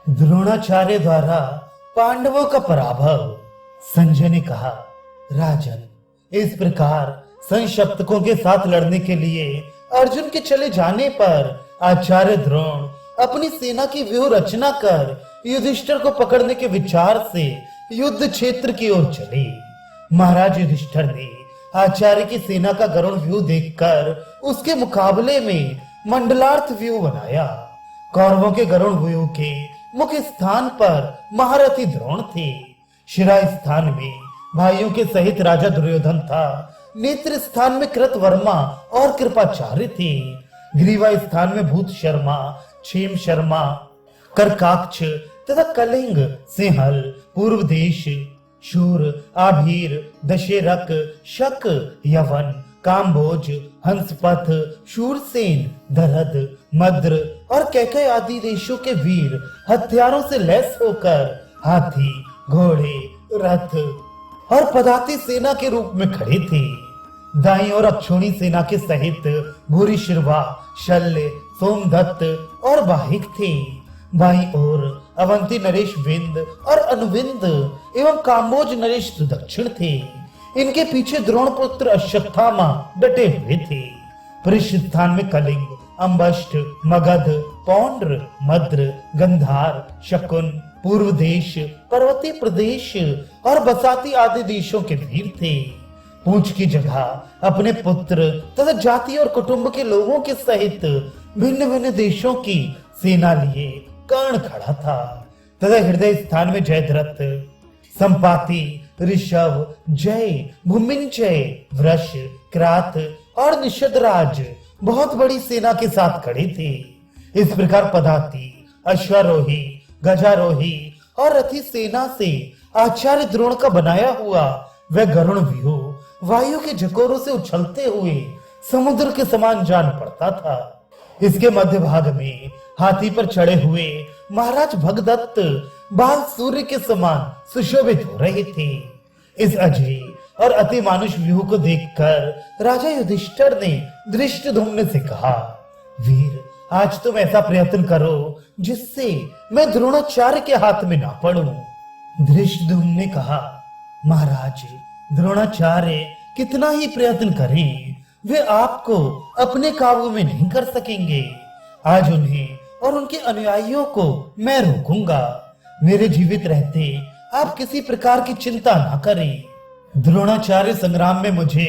द्रोणाचार्य द्वारा पांडवों का पराभव। संजय ने कहा, राजन, इस प्रकार संशप्तकों के साथ लड़ने के लिए अर्जुन के चले जाने पर आचार्य द्रोण अपनी सेना की व्यूह रचना कर युधिष्ठिर को पकड़ने के विचार से युद्ध क्षेत्र की ओर चले। महाराज युधिष्ठिर ने आचार्य की सेना का गरुण व्यूह देखकर उसके मुकाबले में मंडलार्थ व्यूह बनाया। कौरवों के गरुण व्यूह के मुख्य स्थान पर महारथी द्रोण थे। शिरा स्थान में भाइयों के सहित राजा दुर्योधन था। नेत्र स्थान में कृतवर्मा और कृपाचार्य थे। ग्रीवा स्थान में भूत शर्मा, क्षेम शर्मा, करकाक्ष तथा कलिंग, सिंहल, पूर्व देश, शूर, आभीर, दशेरक, शक, यवन, काम्भोज, हंसपथ, शूरसेन, दरद, मद्र और कैकय आदि देशों के वीर हथियारों से लैस होकर हाथी, घोड़े, रथ और पदाती सेना के रूप में खड़े थे। दाई और अक्षोणी सेना के सहित भूरिश्रवा, शल्य, सोमदत्त और वाहिक थे। बाई ओर अवंती नरेश विंद और अनुविंद एवं काम्बोज नरेश सुदक्षिण थे। इनके पीछे द्रोणपुत्र अश्वत्थामा डटे हुए थे। पृष्ठ स्थान में कलिंग, अंबष्ट, मगध, पौंड्र, मद्र, गंधार, शकुन, पूर्व देश, पर्वतीय प्रदेश और बसाती आदि देशों के वीर थे। पूंछ की जगह अपने पुत्र तथा जाति और कुटुंब के लोगों के सहित भिन्न भिन्न देशों की सेना लिए कर्ण खड़ा था तथा हृदय स्थान में जयद्रथ, संपाति, ऋषभ, जय, भूमिंजय, वृष, क्रात और निषदराज बहुत बड़ी सेना के साथ खड़े थे। इस प्रकार पदाती, अश्वारोही, गजारोही और रथी सेना से आचार्य द्रोण का बनाया हुआ वह गरुण व्यूह वायु के झकोरों से उछलते हुए समुद्र के समान जान पड़ता था। इसके मध्य भाग में हाथी पर चढ़े हुए महाराज भगदत्त बाल सूर्य के समान सुशोभित हो रहे थे। इस अजय और अति मानुष व्यूह को देखकर राजा युधिष्ठिर ने धृष्टद्युम्न से कहा, वीर, आज तुम ऐसा प्रयत्न करो जिससे मैं द्रोणाचार्य के हाथ में ना पड़ूं। धृष्टद्युम्न ने कहा, महाराज, द्रोणाचार्य कितना ही प्रयत्न करें, वे आपको अपने काबू में नहीं कर सकेंगे। आज उन्हें और उनके अनुयायियों को मैं रोकूंगा। मेरे जीवित रहते आप किसी प्रकार की चिंता ना करें। द्रोणाचार्य संग्राम में मुझे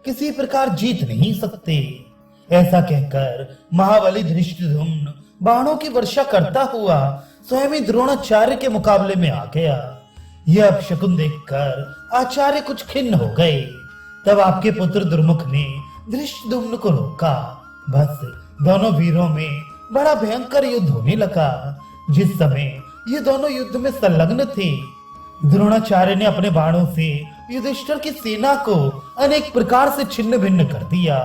किसी प्रकार जीत नहीं सकते। ऐसा कहकर महाबली धृष्टद्युम्न बाणों की वर्षा करता हुआ स्वयं ही द्रोणाचार्य के मुकाबले में आ गया। यह अपशकुन देखकर आचार्य कुछ खिन्न हो गए। तब आपके पुत्र दुर्मुख ने धृष्टद्युम्न को रोका। बस दोनों वीरों में बड़ा भयंकर युद्ध होने लगा। जिस समय ये दोनों युद्ध में संलग्न थे, द्रोणाचार्य ने अपने बाणों से युधिष्ठिर की सेना को अनेक प्रकार से छिन्न भिन्न कर दिया।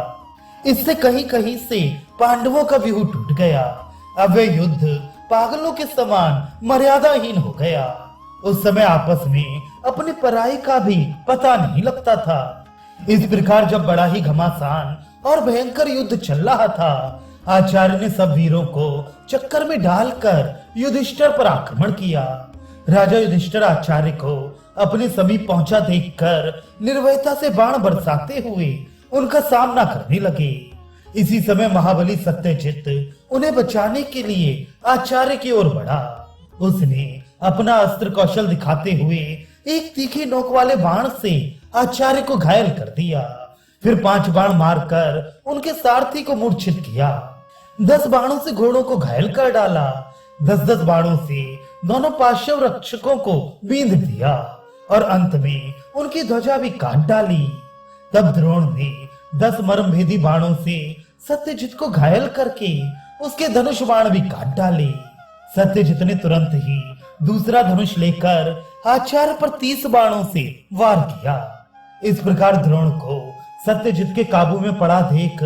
इससे कहीं कहीं से पांडवों का व्यूह टूट गया। अब वह युद्ध पागलों के समान मर्यादाहीन हो गया। उस समय आपस में अपने पराई का भी पता नहीं लगता था। इस प्रकार जब बड़ा ही घमासान और भयंकर युद्ध चल रहा था, आचार्य ने सब वीरों को चक्कर में डालकर युधिष्ठिर पर आक्रमण किया। राजा युधिष्ठिर आचार्य को अपने समीप पहुंचा देखकर निर्भयता से बाण बरसाते हुए उनका सामना करने लगे। इसी समय महाबली सत्यजित उन्हें बचाने के लिए आचार्य की ओर बढ़ा। उसने अपना अस्त्र कौशल दिखाते हुए एक तीखी नोक वाले बाण से आचार्य को घायल कर दिया। फिर 5 बाण मारकर उनके सारथी को मूर्छित किया। 10 बाणों से घोड़ों को घायल कर डाला। 10-10 बाणों से दोनों पार्श्व रक्षकों को बींध दिया और अंत में उनकी ध्वजा भी काट डाली। तब द्रोण ने 10 मर्मभेदी बाणों से सत्यजित को घायल करके उसके धनुष बाण भी काट डाले। सत्यजित ने तुरंत ही दूसरा धनुष लेकर आचार्य पर 30 बाणों से वार किया। इस प्रकार द्रोण को सत्यजित के काबू में पड़ा देख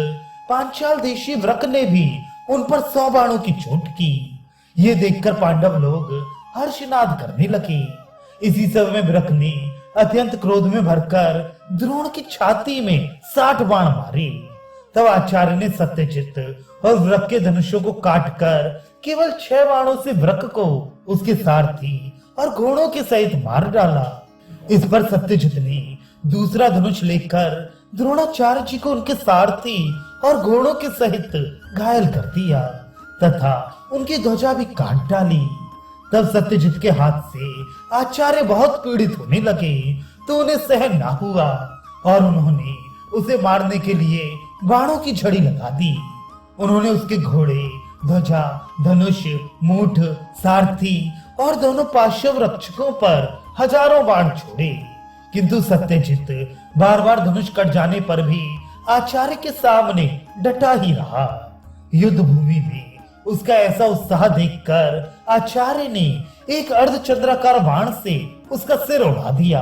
पांचाल देशी वृक ने भी उन पर 100 बाणों की चोट की। ये देखकर पांडव लोग हर्षनाद करने लगे। इसी समय वृक ने अत्यंत क्रोध में भरकर द्रोण की छाती में 60 बाण मारे। तब आचार्य ने सत्यजित और वृक के धनुषों को काटकर केवल 6 बाणों से वृक को उसके सारथी और घोड़ों के सहित मार डाला। इस पर सत्यजित ने दूसरा धनुष लेकर द्रोणाचार्य जी को उनके सारथी और घोड़ों के सहित घायल कर दिया तथा उनकी ध्वजा भी काट डाली। तब सत्यजित के हाथ से आचार्य बहुत पीड़ित होने लगे तो उन्हें सहन ना हुआ और उन्होंने उसे मारने के लिए बाणों की झड़ी लगा दी। उन्होंने उसके घोड़े, ध्वजा, धनुष, मूठ, सारथी और दोनों पार्श्व रक्षकों पर हजारों बाण छोड़े, किंतु सत्यजित बार बार धनुष कट जाने पर भी आचार्य के सामने डटा ही रहा। युद्ध भूमि में उसका ऐसा उत्साह देखकर आचार्य ने एक अर्धचंद्राकार बाण से उसका सिर उड़ा दिया।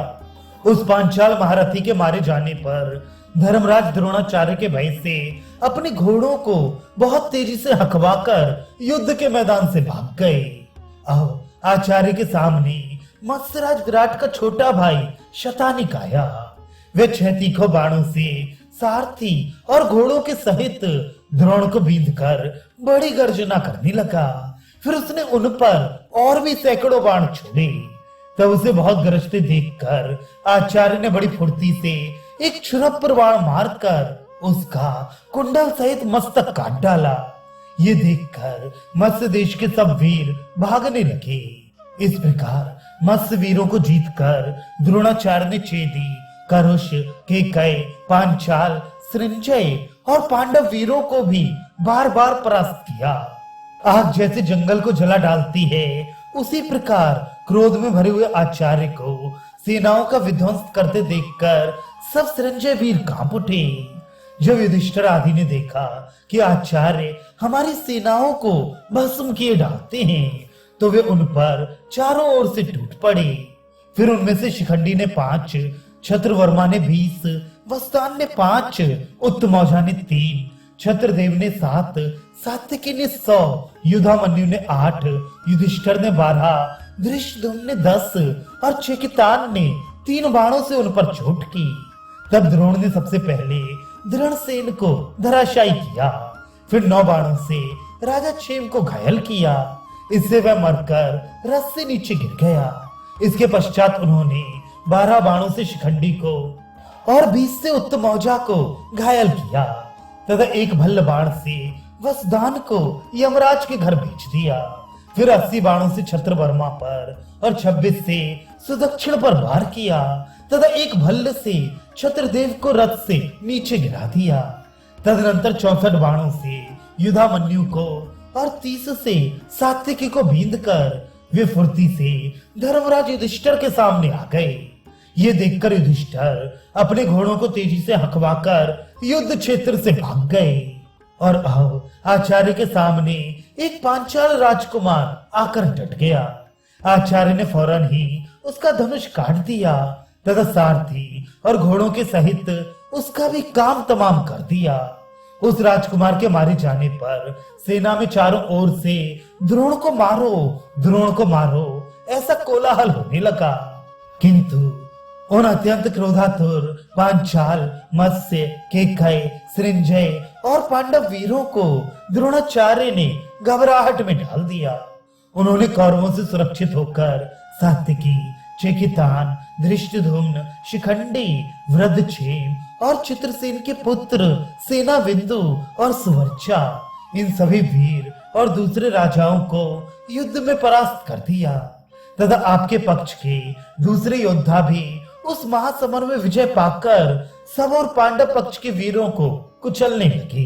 उस पांचाल महारथी के मारे जाने पर धर्मराज द्रोणाचार्य के भय से अपने घोड़ों को बहुत तेजी से हकवाकर युद्ध के मैदान से भाग गए। अब आचार्य के सामने मत्स्यराज विराट का छोटा भाई शतानिक आया। वे 6 तीखों बाणों से सारथी और घोड़ों के सहित द्रोण को बींधकर बड़ी गर्जना करने लगा। फिर उसने उन पर और भी सैकड़ों बाण छोड़े। तब उसे बहुत गरजते देखकर आचार्य ने बड़ी फुर्ती से एक छुरप पर बाण मारकर उसका कुंडल सहित मस्तक काट डाला। ये देखकर मत्स्य देश के सब वीर भागने लगे। इस प्रकार मत्स्य वीरों को जीतकर द्रोणाचार्य ने चेदी, करुष, केकय, पांचाल, सृंजय और पांडव वीरों को भी बार बार परास्त किया। आग जैसे जंगल को जला डालती है, उसी प्रकार क्रोध में भरे हुए आचार्य को सेनाओं का विध्वंस करते देखकर सब सृंजय वीर कांप उठे। जब युधिष्ठिर आदि ने देखा कि आचार्य हमारी सेनाओं को भस्म किए डालते हैं, तो वे उन पर चारों ओर से टूट पड़े। फिर उनमें से शिखंडी ने 5, छत्रवर्मा ने 20, वस्तान ने 5, उत्तमौजा ने 3, छत्रदेव ने 7, सात्यकी ने 100, युधामन्यु ने 8, युधिष्ठिर ने 12, धृष्टद्युम्न ने 10 और चेकितान ने 3 बाणों से उन पर चोट की। तब द्रोण ने सबसे पहले धृणसेन को धराशायी किया, फिर 9 बाणों से राजा क्षेम को घायल किया। इससे वह मरकर रथ से नीचे गिर गया। इसके पश्चात उन्होंने 12 बाणों से शिखंडी को और 20 से उत्तमौजा को घायल किया तथा एक भल्ल बाण से वसदान को यमराज के घर भेज दिया। फिर 80 बाणों से छत्रवर्मा पर और 26 से सुदक्षिण पर वार किया तथा एक भल्ल से छत्रदेव को रथ से नीचे गिरा दिया। तदनंतर 64 बाणों से युधामन्यु को और 30 से सात्यकी को बींधकर वे फुर्ती से धर्मराज युधिष्ठिर के सामने आ गए। ये देखकर युधिष्ठिर अपने घोड़ों को तेजी से हकवाकर युद्ध क्षेत्र से भाग गए और अब आचार्य के सामने एक पांचाल राजकुमार आकर डट गया। आचार्य ने फौरन ही उसका धनुष काट दिया तथा सारथी और घोड़ों के सहित उसका भी काम तमाम कर दिया। उस राजकुमार के मारे जाने पर सेना में चारों ओर से द्रोण को मारो, द्रोण को मारो ऐसा कोलाहल होने लगा। किंतु उन अत्यंत क्रोधातुर पांचाल, मत्स्य, केकय, सृंजय और पांडव वीरों को द्रोणाचार्य ने घबराहट में डाल दिया। उन्होंने कौरवों से सुरक्षित होकर सात्यकी, चेकितान, धृष्टद्युम्न, शिखंडी, वृद्धक्षेम और चित्रसेन के पुत्र सेनाबिंदु और सुवर्चा, इन सभी वीर और दूसरे राजाओं को युद्ध में परास्त कर दिया तथा आपके पक्ष के दूसरे योद्धा भी उस महासमर में विजय पाकर सब और पांडव पक्ष के वीरों को कुचलने लगे।